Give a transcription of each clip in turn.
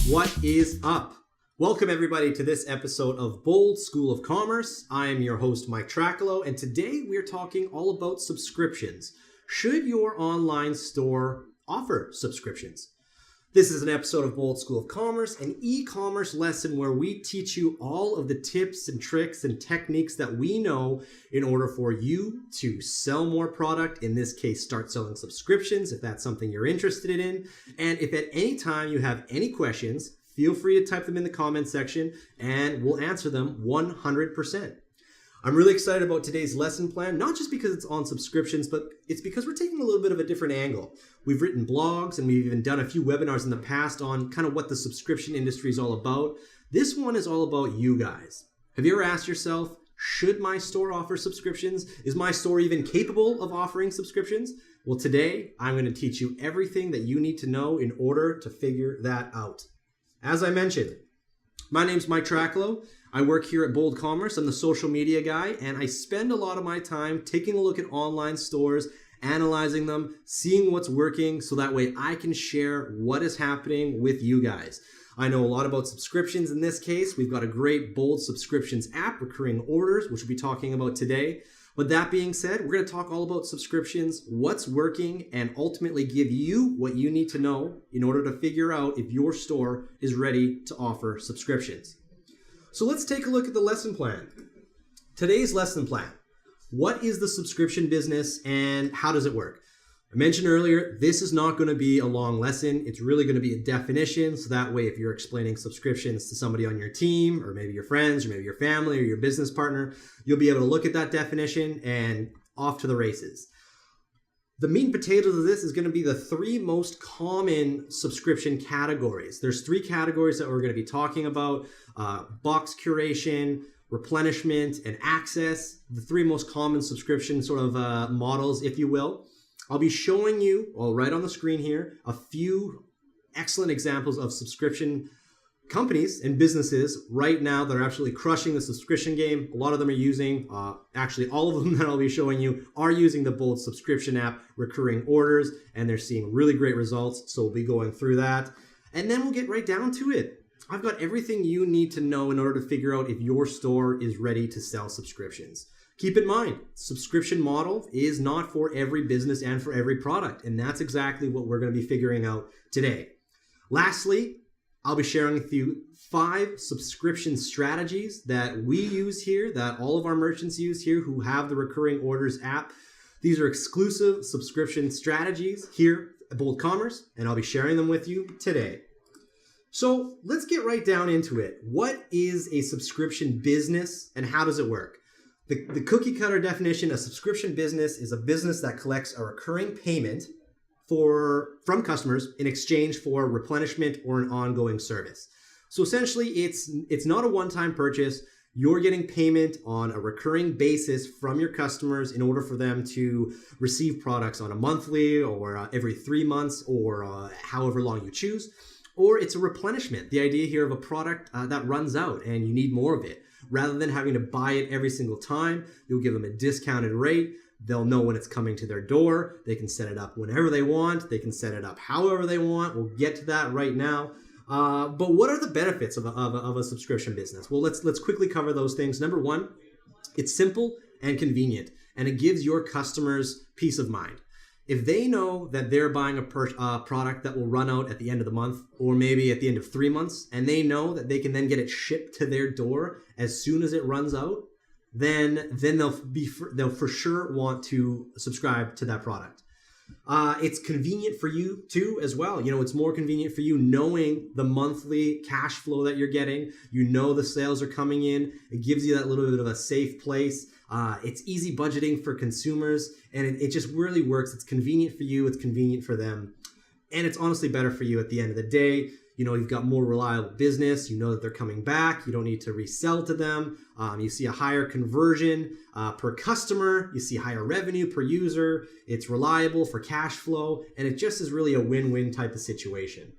What is up? Welcome everybody to this episode of Bold School of Commerce. I am your host, Mike Tracolo, and today we are talking all about subscriptions. Should your online store offer subscriptions? This is an episode of Bold School of Commerce, an e-commerce lesson where we teach you all of the tips and tricks and techniques that we know in order for you to sell more product, in this case, start selling subscriptions if that's something you're interested in. And if at any time you have any questions, feel free to type them in the comment section and we'll answer them 100%. I'm really excited about today's lesson plan, not just because it's on subscriptions, but it's because we're taking a little bit of a different angle. We've written blogs and we've even done a few webinars in the past on kind of what the subscription industry is all about. This one is all about you guys. Have you ever asked yourself, should my store offer subscriptions? Is my store even capable of offering subscriptions? Well, today I'm going to teach you everything that you need to know in order to figure that out. As I mentioned, my name's Mike Tracolo. I work here at Bold Commerce. I'm the social media guy, and I spend a lot of my time taking a look at online stores, analyzing them, seeing what's working, so that way I can share what is happening with you guys. I know a lot about subscriptions in this case. We've got a great Bold Subscriptions app, recurring orders, which we'll be talking about today. But that being said, we're going to talk all about subscriptions, what's working, and ultimately give you what you need to know in order to figure out if your store is ready to offer subscriptions. So let's take a look at the lesson plan. Today's lesson plan. What is the subscription business and how does it work? I mentioned earlier, this is not going to be a long lesson. It's really going to be a definition. So that way, if you're explaining subscriptions to somebody on your team, or maybe your friends, or maybe your family, or your business partner, you'll be able to look at that definition and off to the races. The meat and potatoes of this is going to be the three most common subscription categories. There's three categories that we're going to be talking about: box curation, replenishment, and access. The three most common subscription sort of models, if you will. I'll be showing you, right on the screen here, a few excellent examples of subscription companies and businesses right now that are absolutely crushing the subscription game. A lot of them are using, actually all of them that I'll be showing you are using the Bold subscription app, recurring orders, and they're seeing really great results. So we'll be going through that. And then we'll get right down to it. I've got everything you need to know in order to figure out if your store is ready to sell subscriptions. Keep in mind, subscription model is not for every business and for every product, and that's exactly what we're going to be figuring out today. Lastly, I'll be sharing with you 5 subscription strategies that we use here, that all of our merchants use here who have the Recurring Orders app. These are exclusive subscription strategies here at Bold Commerce, and I'll be sharing them with you today. So let's get right down into it. What is a subscription business and how does it work? The cookie cutter definition, a subscription business is a business that collects a recurring payment from customers in exchange for replenishment or an ongoing service. So essentially, it's not a one-time purchase. You're getting payment on a recurring basis from your customers in order for them to receive products on a monthly or every 3 months or however long you choose. Or it's a replenishment, the idea here of a product that runs out and you need more of it. Rather than having to buy it every single time, you'll give them a discounted rate. They'll know when it's coming to their door. They can set it up whenever they want. They can set it up however they want. We'll get to that right now. But what are the benefits of a subscription business? Well, let's quickly cover those things. Number one, it's simple and convenient, and it gives your customers peace of mind. If they know that they're buying a product that will run out at the end of the month or maybe at the end of 3 months, and they know that they can then get it shipped to their door as soon as it runs out, then they'll for sure want to subscribe to that product. It's convenient for you too as well. You know, it's more convenient for you knowing the monthly cash flow that you're getting. You know the sales are coming in. It gives you that little bit of a safe place. It's easy budgeting for consumers, and it just really works. It's convenient for you. It's convenient for them. And it's honestly better for you at the end of the day. You know, you've got more reliable business. You know that they're coming back. You don't need to resell to them. You see a higher conversion per customer. You see higher revenue per user. It's reliable for cash flow. And it just is really a win-win type of situation.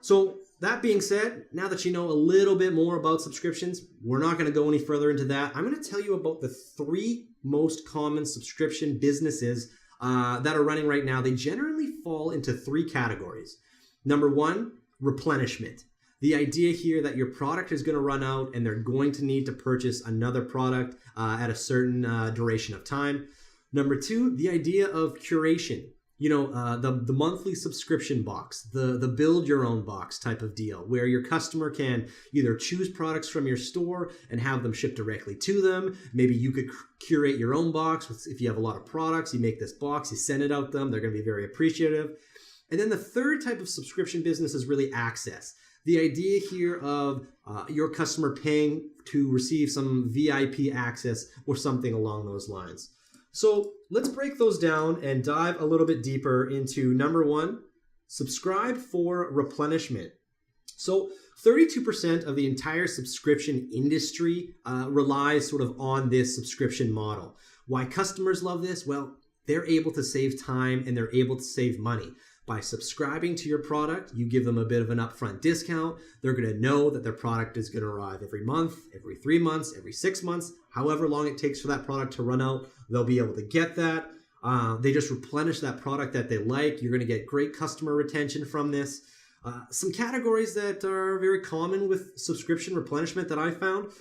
So that being said, now that you know a little bit more about subscriptions, we're not going to go any further into that. I'm going to tell you about the 3 most common subscription businesses that are running right now. They generally fall into 3 categories. Number 1, replenishment. The idea here that your product is going to run out and they're going to need to purchase another product at a certain duration of time. Number two, the idea of curation. The monthly subscription box, the build your own box type of deal, where your customer can either choose products from your store and have them shipped directly to them. Maybe you could curate your own box. If you have a lot of products, you make this box, you send it out to them. They're going to be very appreciative. And then the third type of subscription business is really access. The idea here of your customer paying to receive some VIP access or something along those lines. So let's break those down and dive a little bit deeper into number one, subscribe for replenishment. So 32% of the entire subscription industry relies sort of on this subscription model. Why customers love this? Well, they're able to save time and they're able to save money. By subscribing to your product, you give them a bit of an upfront discount. They're going to know that their product is going to arrive every month, every 3 months, every 6 months, however long it takes for that product to run out. They'll be able to get that. They just replenish that product that they like. You're going to get great customer retention from this. Some categories that are very common with subscription replenishment that I found,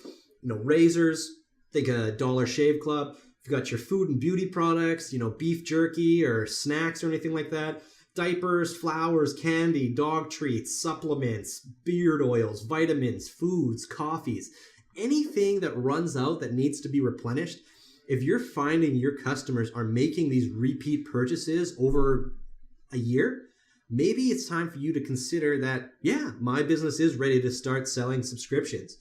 razors, think a Dollar Shave Club. If you've got your food and beauty products, beef jerky or snacks or anything like that. Diapers, flowers, candy, dog treats, supplements, beard oils, vitamins, foods, coffees, anything that runs out that needs to be replenished. If you're finding your customers are making these repeat purchases over a year, maybe it's time for you to consider that, my business is ready to start selling subscriptions.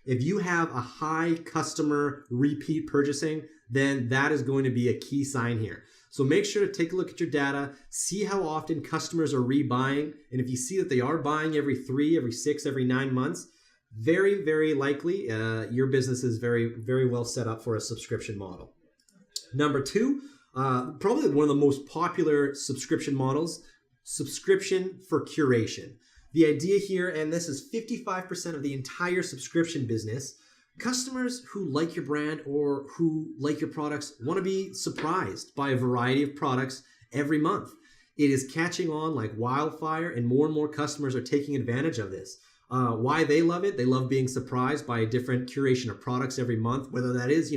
If you have a high customer repeat purchasing, then that is going to be a key sign here. So make sure to take a look at your data, see how often customers are rebuying. And if you see that they are buying every 3, every 6, every 9 months, very, very likely your business is very, very well set up for a subscription model. Number two, probably one of the most popular subscription models, subscription for curation. The idea here, and this is 55% of the entire subscription business, customers who like your brand or who like your products want to be surprised by a variety of products every month. It is catching on like wildfire, and more customers are taking advantage of this. Why they love it? They love being surprised by a different curation of products every month, whether that is,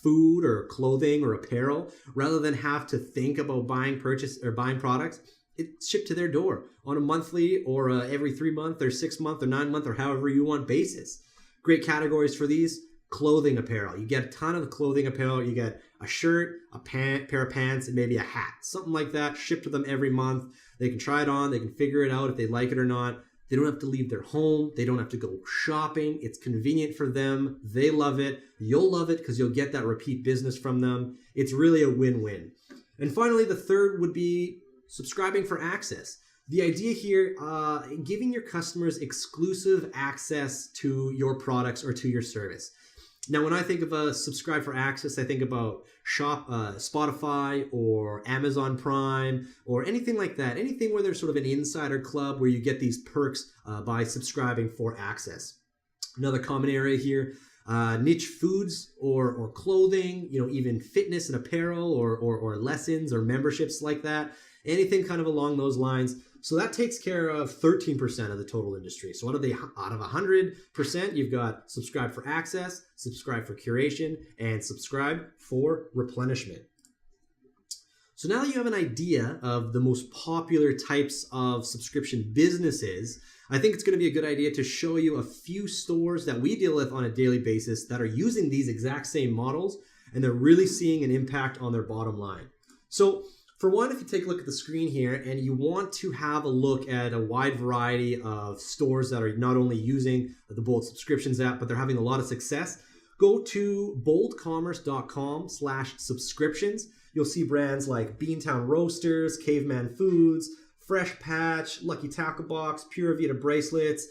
food or clothing or apparel, rather than have to think about buying products. It's shipped to their door on a monthly or every 3 month or 6 month or 9 month or however you want basis. Great categories for these: clothing apparel. You get a ton of clothing apparel. You get a shirt, a pair of pants, and maybe a hat. Something like that, shipped to them every month. They can try it on. They can figure it out if they like it or not. They don't have to leave their home. They don't have to go shopping. It's convenient for them. They love it. You'll love it because you'll get that repeat business from them. It's really a win-win. And finally, the third would be subscribing for access. The idea here, giving your customers exclusive access to your products or to your service. Now, when I think of a subscribe for access, I think about Spotify or Amazon Prime or anything like that. Anything where there's sort of an insider club where you get these perks by subscribing for access. Another common area here, niche foods or clothing, even fitness and apparel or lessons or memberships like that. Anything kind of along those lines. So that takes care of 13% of the total industry. So out of 100%, you've got subscribe for access, subscribe for curation, and subscribe for replenishment. So now that you have an idea of the most popular types of subscription businesses, I think it's going to be a good idea to show you a few stores that we deal with on a daily basis that are using these exact same models, and they're really seeing an impact on their bottom line. So for one, if you take a look at the screen here and you want to have a look at a wide variety of stores that are not only using the Bold Subscriptions app, but they're having a lot of success, go to boldcommerce.com/subscriptions. You'll see brands like Beantown Roasters, Caveman Foods, Fresh Patch, Lucky Tackle Box, Pura Vida Bracelets.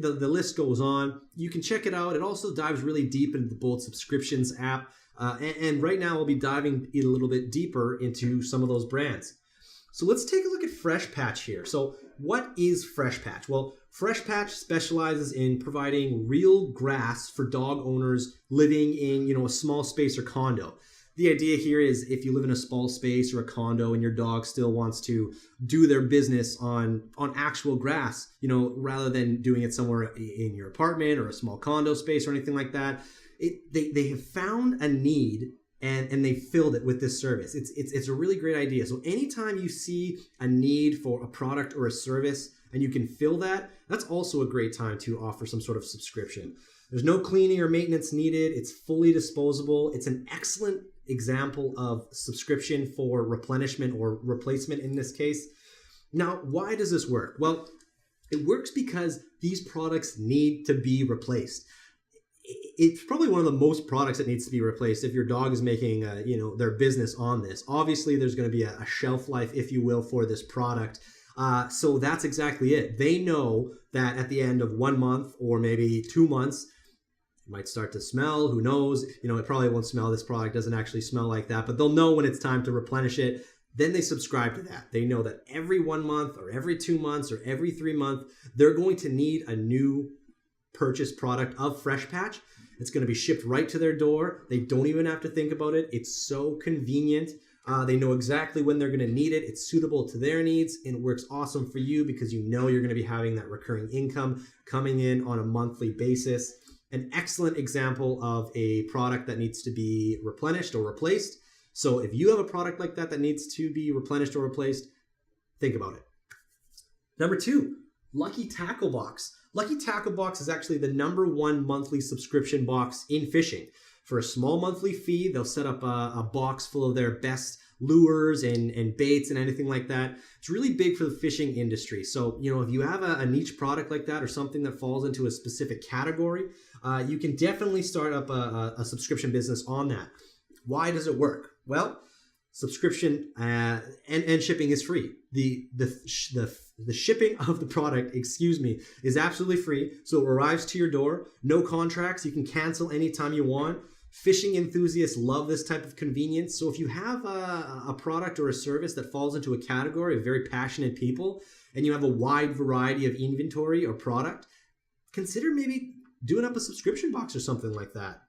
The list goes on. You can check it out. It also dives really deep into the Bold Subscriptions app. And right now we'll be diving a little bit deeper into some of those brands. So let's take a look at Fresh Patch here. So what is Fresh Patch? Well, Fresh Patch specializes in providing real grass for dog owners living in, a small space or condo. The idea here is if you live in a small space or a condo and your dog still wants to do their business on actual grass, rather than doing it somewhere in your apartment or a small condo space or anything like that, they have found a need and they filled it with this service. It's a really great idea. So anytime you see a need for a product or a service and you can fill that, that's also a great time to offer some sort of subscription. There's no cleaning or maintenance needed. It's fully disposable. It's an excellent example of subscription for replenishment or replacement in this case. Now, why does this work? Well, it works because these products need to be replaced. It's probably one of the most products that needs to be replaced if your dog is making their business on this. Obviously, there's going to be a shelf life, if you will, for this product. So that's exactly it. They know that at the end of 1 month or maybe 2 months, it might start to smell. Who knows? It probably won't smell. This product doesn't actually smell like that, but they'll know when it's time to replenish it. Then they subscribe to that. They know that every 1 month or every 2 months or every 3 months, they're going to need a new purchased product of Fresh Patch. It's going to be shipped right to their door. They don't even have to think about it. It's so convenient. They know exactly when they're going to need it. It's suitable to their needs, and it works awesome for you because you're going to be having that recurring income coming in on a monthly basis. An excellent example of a product that needs to be replenished or replaced. So if you have a product like that needs to be replenished or replaced, think about it. Number 2, Lucky Tackle Box. Lucky Tackle Box is actually the #1 monthly subscription box in fishing. For a small monthly fee, they'll set up a box full of their best lures and baits and anything like that. It's really big for the fishing industry. So, if you have a niche product like that or something that falls into a specific category, you can definitely start up a subscription business on that. Why does it work? Well, subscription and shipping is free. The shipping of the product, is absolutely free. So it arrives to your door. No contracts. You can cancel anytime you want. Fishing enthusiasts love this type of convenience. So if you have a product or a service that falls into a category of very passionate people and you have a wide variety of inventory or product, consider maybe doing up a subscription box or something like that.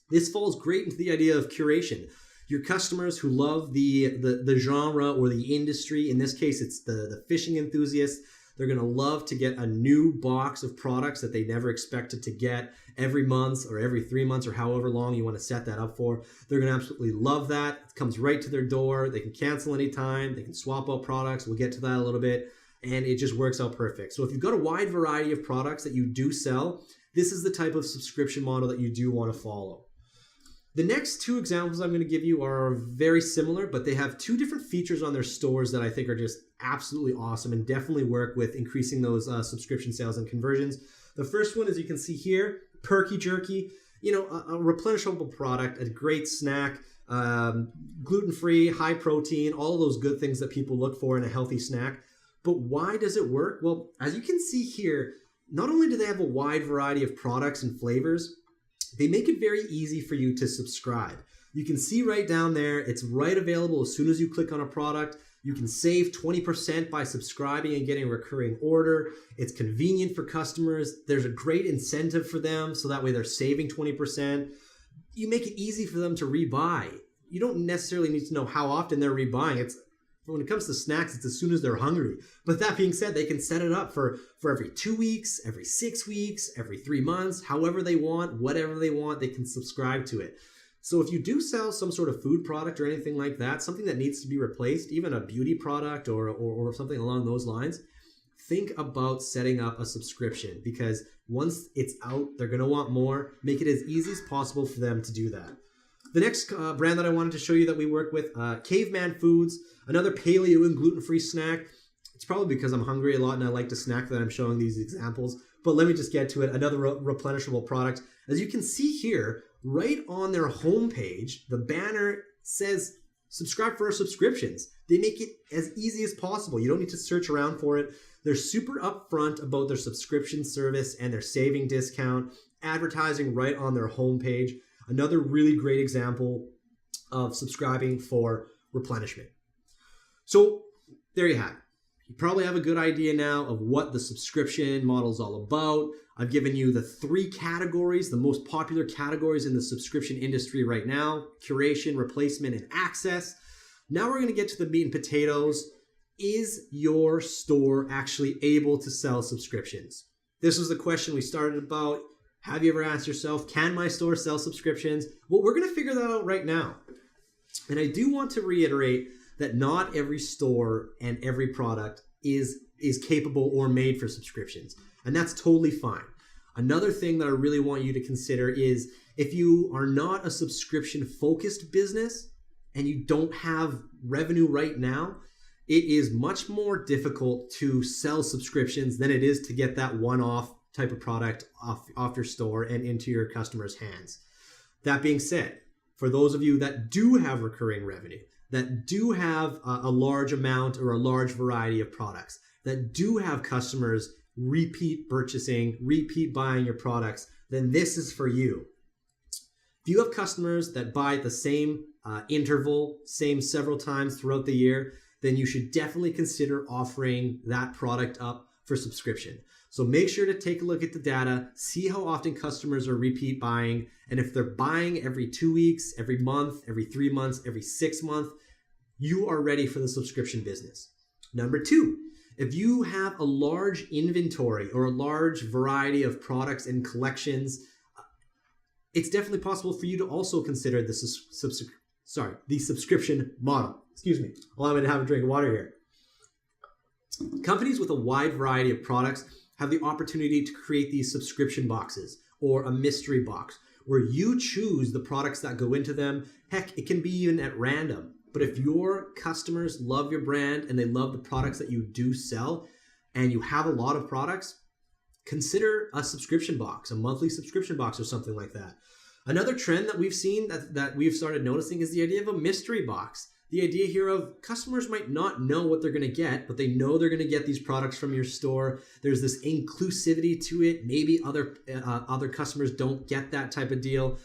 This falls great into the idea of curation. Your customers who love the genre or the industry, in this case, it's the fishing enthusiasts, they're going to love to get a new box of products that they never expected to get every month or every 3 months or however long you want to set that up for. They're going to absolutely love that. It comes right to their door. They can cancel anytime. They can swap out products. We'll get to that a little bit. And it just works out perfect. So if you've got a wide variety of products that you do sell, this is the type of subscription model that you do want to follow. The next 2 examples I'm going to give you are very similar, but they have 2 different features on their stores that I think are just absolutely awesome and definitely work with increasing those subscription sales and conversions. The first one, as you can see here, Herkyjerky, a replenishable product, a great snack, gluten-free, high protein, all of those good things that people look for in a healthy snack. But why does it work? Well, as you can see here, not only do they have a wide variety of products and flavors, they make it very easy for you to subscribe. You can see right down there, it's right available as soon as you click on a product. You can save 20% by subscribing and getting a recurring order. It's convenient for customers. There's a great incentive for them, so that way they're saving 20%. You make it easy for them to rebuy. You don't necessarily need to know how often they're rebuying. When it comes to snacks, it's as soon as they're hungry. But that being said, they can set it up for every 2 weeks, every 6 weeks, every 3 months, however they want, whatever they want, they can subscribe to it. So if you do sell some sort of food product or anything like that, something that needs to be replaced, even a beauty product or something along those lines, think about setting up a subscription because once it's out, they're going to want more. Make it as easy as possible for them to do that. The next brand that I wanted to show you that we work with, Caveman Foods, another paleo and gluten-free snack. It's probably because I'm hungry a lot and I like to snack that I'm showing these examples. But let me just get to it. Another replenishable product. As you can see here, right on their homepage, the banner says, subscribe for our subscriptions. They make it as easy as possible. You don't need to search around for it. They're super upfront about their subscription service and their saving discount, advertising right on their homepage. Another really great example of subscribing for replenishment. So there you have it. You probably have a good idea now of what the subscription model is all about. I've given you the 3 categories, the most popular categories in the subscription industry right now: curation, replacement, and access. Now we're going to get to the meat and potatoes. Is your store actually able to sell subscriptions? This was the question we started about. Have you ever asked yourself, can my store sell subscriptions? Well, we're going to figure that out right now. And I do want to reiterate that not every store and every product is capable or made for subscriptions. And that's totally fine. Another thing that I really want you to consider is if you are not a subscription-focused business and you don't have revenue right now, it is much more difficult to sell subscriptions than it is to get that one-off type of product off your store and into your customers' hands. That being said, for those of you that do have recurring revenue, that do have a large amount or a large variety of products, that do have customers repeat purchasing, repeat buying your products, then this is for you. If you have customers that buy at the same interval, same several times throughout the year, then you should definitely consider offering that product up for subscription. So make sure to take a look at the data, see how often customers are repeat buying, and if they're buying every 2 weeks, every month, every 3 months, every 6 months, you are ready for the subscription business. Number 2, if you have a large inventory or a large variety of products and collections, it's definitely possible for you to also consider the subscription model. Excuse me. Allow me to have a drink of water here. Companies with a wide variety of products have the opportunity to create these subscription boxes or a mystery box where you choose the products that go into them. Heck, it can be even at random. But if your customers love your brand and they love the products that you do sell and you have a lot of products, consider a subscription box, a monthly subscription box or something like that. Another trend that we've seen that we've started noticing is the idea of a mystery box. The idea here of customers might not know what they're going to get, but they know they're going to get these products from your store. There's this inclusivity to it. Maybe other customers don't get that type of deal.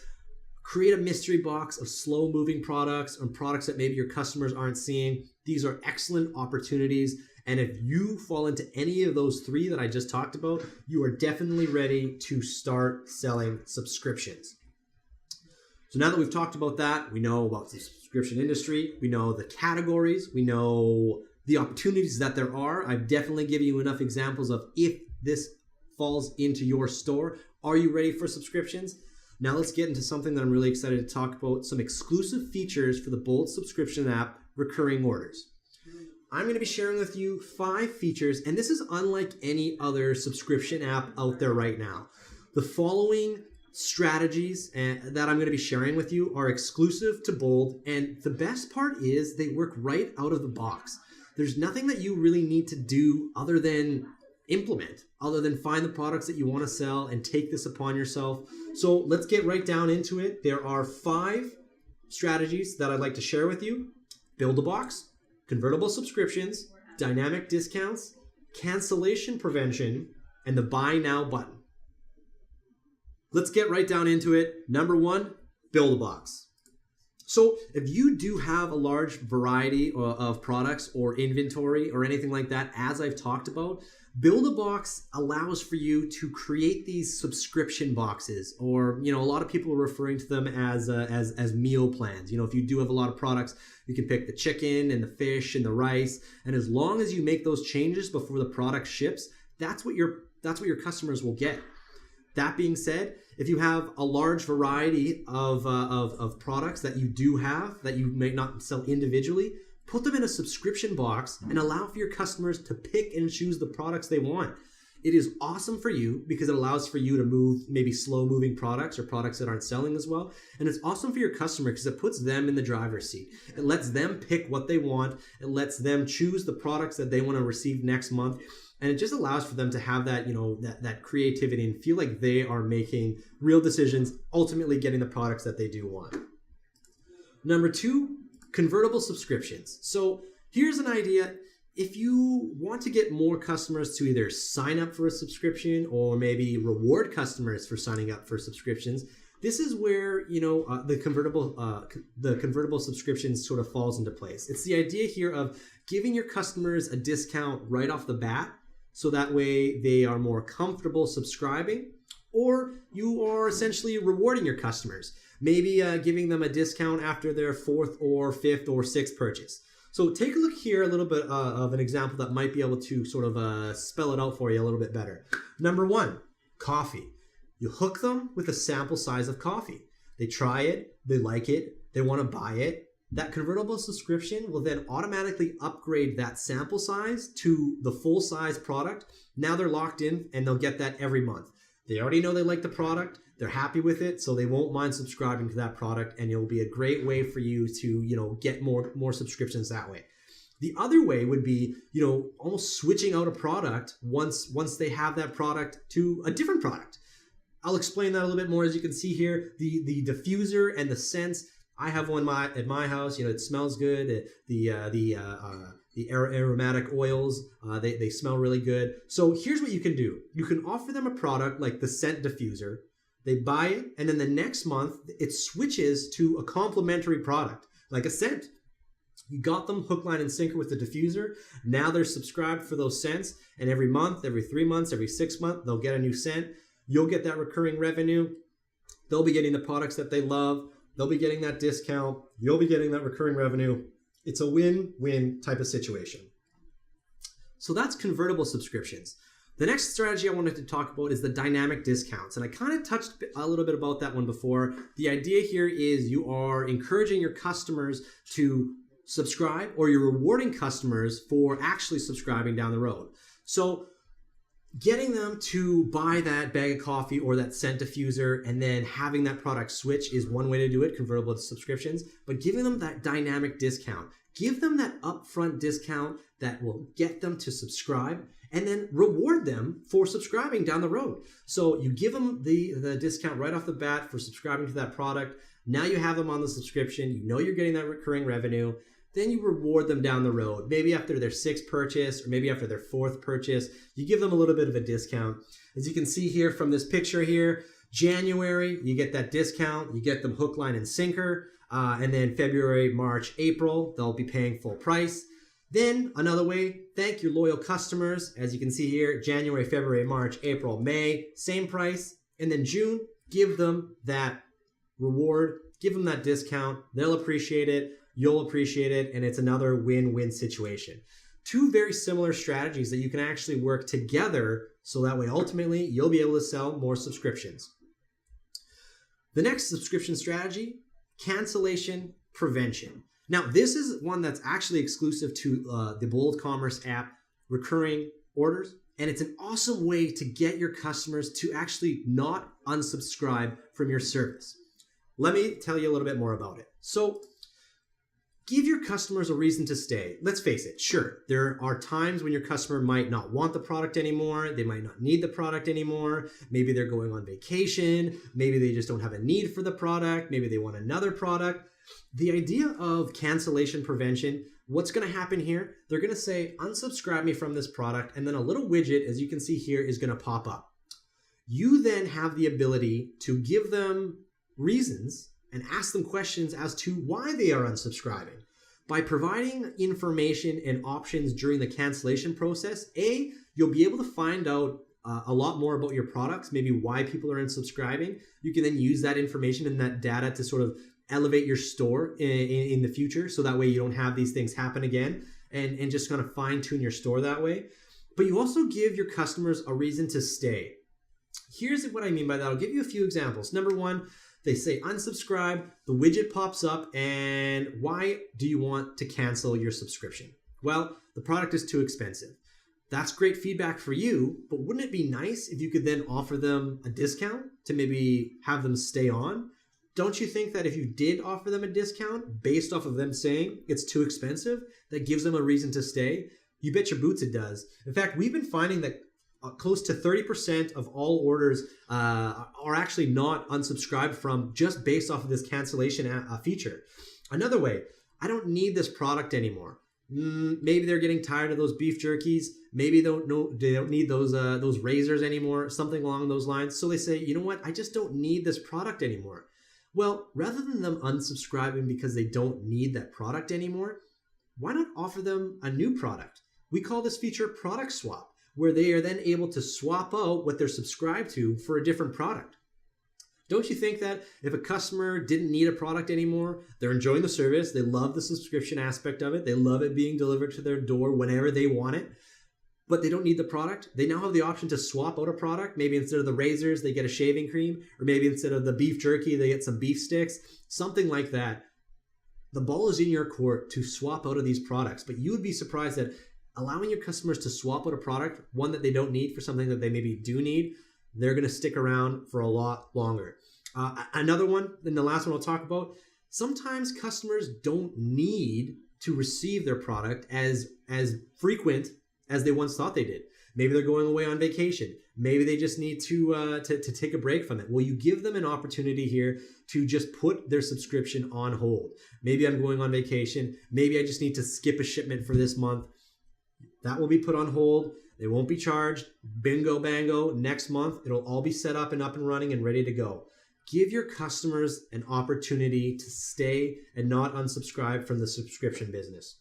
Create a mystery box of slow-moving products or products that maybe your customers aren't seeing. These are excellent opportunities. And if you fall into any of those 3 that I just talked about, you are definitely ready to start selling subscriptions. So now that we've talked about that, we know about the subscription industry, we know the categories, we know the opportunities that there are. I've definitely given you enough examples of if this falls into your store. Are you ready for subscriptions? Now let's get into something that I'm really excited to talk about, some exclusive features for the Bold subscription app, recurring orders. I'm going to be sharing with you 5 features, and this is unlike any other subscription app out there right now. The following strategies that I'm going to be sharing with you are exclusive to Bold, and the best part is they work right out of the box. There's nothing that you really need to do other than implement, other than find the products that you want to sell and take this upon yourself. So let's get right down into it. There are 5 strategies that I'd like to share with you: Build a Box, Convertible Subscriptions, Dynamic Discounts, Cancellation Prevention, and the Buy Now button. Let's get right down into it. Number 1, Build a Box. So if you do have a large variety of products or inventory or anything like that, as I've talked about, Build a Box allows for you to create these subscription boxes, or a lot of people are referring to them as meal plans. If you do have a lot of products, you can pick the chicken and the fish and the rice, and as long as you make those changes before the product ships, that's what your customers will get. That being said, if you have a large variety of products that you do have that you may not sell individually, put them in a subscription box and allow for your customers to pick and choose the products they want. It is awesome for you because it allows for you to move maybe slow-moving products or products that aren't selling as well. And it's awesome for your customer because it puts them in the driver's seat. It lets them pick what they want. It lets them choose the products that they want to receive next month. And it just allows for them to have that, that creativity and feel like they are making real decisions, ultimately getting the products that they do want. Number 2, convertible subscriptions. So here's an idea. If you want to get more customers to either sign up for a subscription or maybe reward customers for signing up for subscriptions, this is where the convertible subscriptions sort of falls into place. It's the idea here of giving your customers a discount right off the bat so that way they are more comfortable subscribing, or you are essentially rewarding your customers, maybe giving them a discount after their 4th or 5th or 6th purchase. So take a look here, a little bit of an example that might be able to sort of spell it out for you a little bit better. Number 1, coffee. You hook them with a sample size of coffee. They try it, they like it, they want to buy it. That convertible subscription will then automatically upgrade that sample size to the full size product. Now they're locked in and they'll get that every month. They already know they like the product, they're happy with it, so they won't mind subscribing to that product, and it'll be a great way for you to, get more subscriptions that way. The other way would be, almost switching out a product once they have that product to a different product. I'll explain that a little bit more. As you can see here, the diffuser and the scents. I have one at my house. It smells good. The aromatic oils, they smell really good. So here's what you can do. You can offer them a product like the scent diffuser. They buy it, and then the next month it switches to a complementary product like a scent. You got them hook, line, and sinker with the diffuser. Now they're subscribed for those scents, and every month, every 3 months, every 6 months, they'll get a new scent. You'll get that recurring revenue. They'll be getting the products that they love. They'll be getting that discount. You'll be getting that recurring revenue. It's a win-win type of situation. So that's convertible subscriptions. The next strategy I wanted to talk about is the dynamic discounts. And I kind of touched a little bit about that one before. The idea here is you are encouraging your customers to subscribe, or you're rewarding customers for actually subscribing down the road. So getting them to buy that bag of coffee or that scent diffuser and then having that product switch is one way to do it, convertible to subscriptions, but giving them that dynamic discount. Give them that upfront discount that will get them to subscribe, and then reward them for subscribing down the road. So you give them the discount right off the bat for subscribing to that product. Now you have them on the subscription. You know you're getting that recurring revenue. Then you reward them down the road. Maybe after their 6th purchase, or maybe after their 4th purchase, you give them a little bit of a discount. As you can see here from this picture here, January, you get that discount. You get them hook, line, and sinker. And then February, March, April, they'll be paying full price. Then another way, thank your loyal customers. As you can see here, January, February, March, April, May, same price. And then June, give them that reward, give them that discount. They'll appreciate it. You'll appreciate it, and it's another win-win situation. 2 very similar strategies that you can actually work together, so that way ultimately you'll be able to sell more subscriptions. The next subscription strategy, cancellation prevention. Now, this is one that's actually exclusive to the Bold Commerce app, recurring orders, and it's an awesome way to get your customers to actually not unsubscribe from your service. Let me tell you a little bit more about it. So, give your customers a reason to stay. Let's face it, sure, there are times when your customer might not want the product anymore. They might not need the product anymore. Maybe they're going on vacation. Maybe they just don't have a need for the product. Maybe they want another product. The idea of cancellation prevention, what's going to happen here? They're going to say, unsubscribe me from this product, and then a little widget, as you can see here, is going to pop up. You then have the ability to give them reasons and ask them questions as to why they are unsubscribing. By providing information and options during the cancellation process, you'll be able to find out a lot more about your products, maybe why people are unsubscribing. You can then use that information and that data to sort of elevate your store in the future, so that way you don't have these things happen again, and just kind of fine tune your store that way. But you also give your customers a reason to stay. Here's what I mean by that. I'll give you a few examples. Number 1, they say unsubscribe, the widget pops up, and why do you want to cancel your subscription? Well, the product is too expensive. That's great feedback for you, but wouldn't it be nice if you could then offer them a discount to maybe have them stay on? Don't you think that if you did offer them a discount based off of them saying it's too expensive, that gives them a reason to stay? You bet your boots it does. In fact, we've been finding that close to 30% of all orders are actually not unsubscribed from, just based off of this cancellation feature. Another way, I don't need this product anymore. Maybe they're getting tired of those beef jerkies. Maybe they don't need those razors anymore, something along those lines. So they say, you know what, I just don't need this product anymore. Well, rather than them unsubscribing because they don't need that product anymore, why not offer them a new product? We call this feature product swap, where they are then able to swap out what they're subscribed to for a different product. Don't you think that if a customer didn't need a product anymore, they're enjoying the service, they love the subscription aspect of it, they love it being delivered to their door whenever they want it, but they don't need the product, they now have the option to swap out a product. Maybe instead of the razors, they get a shaving cream, or maybe instead of the beef jerky, they get some beef sticks, something like that. The ball is in your court to swap out of these products, but you would be surprised that allowing your customers to swap out a product, one that they don't need for something that they maybe do need, they're going to stick around for a lot longer. Another one, and the last one I'll talk about, sometimes customers don't need to receive their product as frequent as they once thought they did. Maybe they're going away on vacation. Maybe they just need to take a break from it. Well, you give them an opportunity here to just put their subscription on hold. Maybe I'm going on vacation. Maybe I just need to skip a shipment for this month. That will be put on hold. They won't be charged. Bingo, bango. Next month, it'll all be set up and running and ready to go. Give your customers an opportunity to stay and not unsubscribe from the subscription business.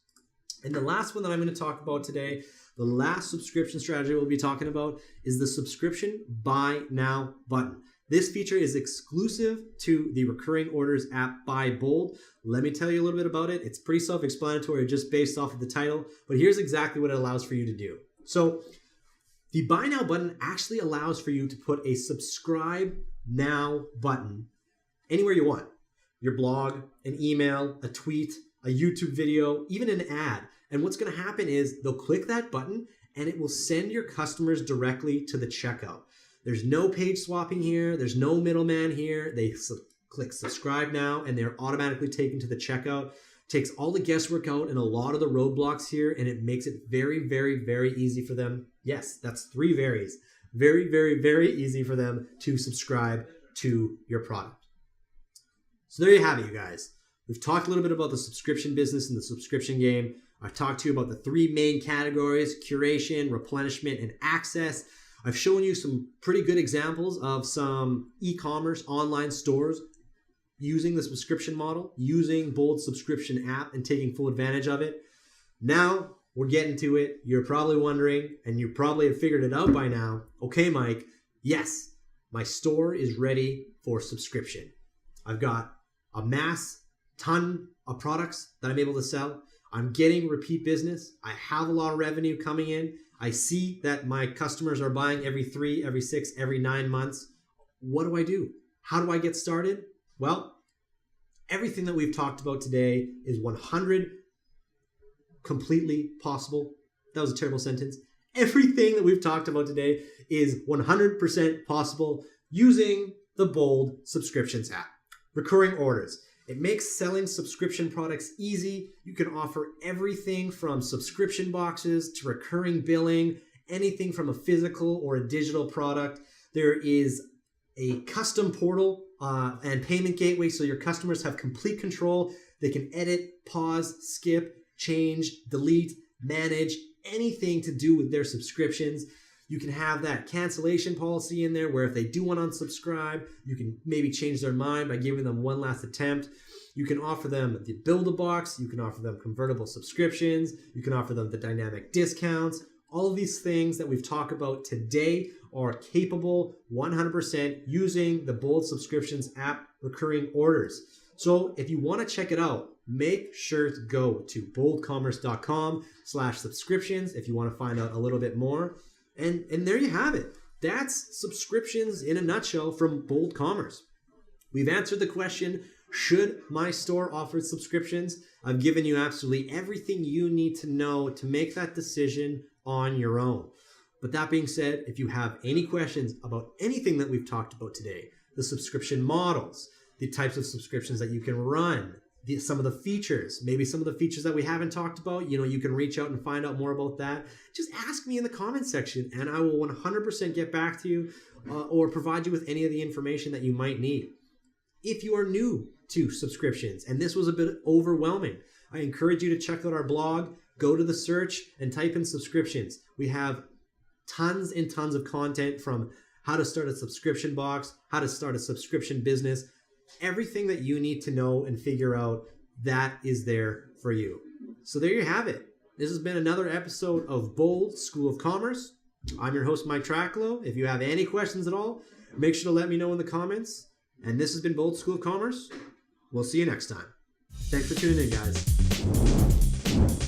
And the last one that I'm going to talk about today, the last subscription strategy we'll be talking about, is the subscription buy now button. This feature is exclusive to the recurring orders app by Bold. Let me tell you a little bit about it. It's pretty self-explanatory just based off of the title, but here's exactly what it allows for you to do. So the buy now button actually allows for you to put a subscribe now button anywhere you want. Your blog, an email, a tweet, a YouTube video, even an ad. And what's going to happen is they'll click that button and it will send your customers directly to the checkout. There's no page swapping here. There's no middleman here. They click subscribe now and they're automatically taken to the checkout. Takes all the guesswork out and a lot of the roadblocks here, and it makes it very, very, very easy for them. Yes, that's 3 varies. Very, very, very easy for them to subscribe to your product. So there you have it, you guys. We've talked a little bit about the subscription business and the subscription game. I've talked to you about the 3 main categories: curation, replenishment, and access. I've shown you some pretty good examples of some e-commerce online stores using the subscription model, using Bold subscription app and taking full advantage of it. Now we're getting to it. You're probably wondering, and you probably have figured it out by now. Okay, Mike, yes, my store is ready for subscription. I've got a mass ton of products that I'm able to sell. I'm getting repeat business. I have a lot of revenue coming in. I see that my customers are buying every 3, every 6, every 9 months. What do I do? How do I get started? Well, everything that we've talked about today is 100% completely possible. That was a terrible sentence. Everything that we've talked about today is 100% possible using the Bold Subscriptions app. Recurring orders. It makes selling subscription products easy. You can offer everything from subscription boxes to recurring billing, anything from a physical or a digital product. There is a custom portal and payment gateway, so your customers have complete control. They can edit, pause, skip, change, delete, manage anything to do with their subscriptions. You can have that cancellation policy in there where if they do want to unsubscribe, you can maybe change their mind by giving them one last attempt. You can offer them the Build-A-Box. You can offer them convertible subscriptions. You can offer them the dynamic discounts. All of these things that we've talked about today are capable 100% using the Bold Subscriptions app recurring orders. So if you want to check it out, make sure to go to boldcommerce.com/subscriptions if you want to find out a little bit more. And there you have it. That's subscriptions in a nutshell from Bold Commerce. We've answered the question, should my store offer subscriptions? I've given you absolutely everything you need to know to make that decision on your own. But that being said, if you have any questions about anything that we've talked about today, the subscription models, the types of subscriptions that you can run, some of the features, maybe some of the features that we haven't talked about, you can reach out and find out more about that. Just ask me in the comment section and I will 100% get back to you or provide you with any of the information that you might need. If you are new to subscriptions and this was a bit overwhelming, I encourage you to check out our blog, go to the search and type in subscriptions. We have tons and tons of content from how to start a subscription box, how to start a subscription business, everything that you need to know and figure out, that is there for you. So there you have it. This has been another episode of Bold School of Commerce. I'm your host, Mike Tracolo. If you have any questions at all, make sure to let me know in the comments. And this has been Bold School of Commerce. We'll see you next time. Thanks for tuning in, guys.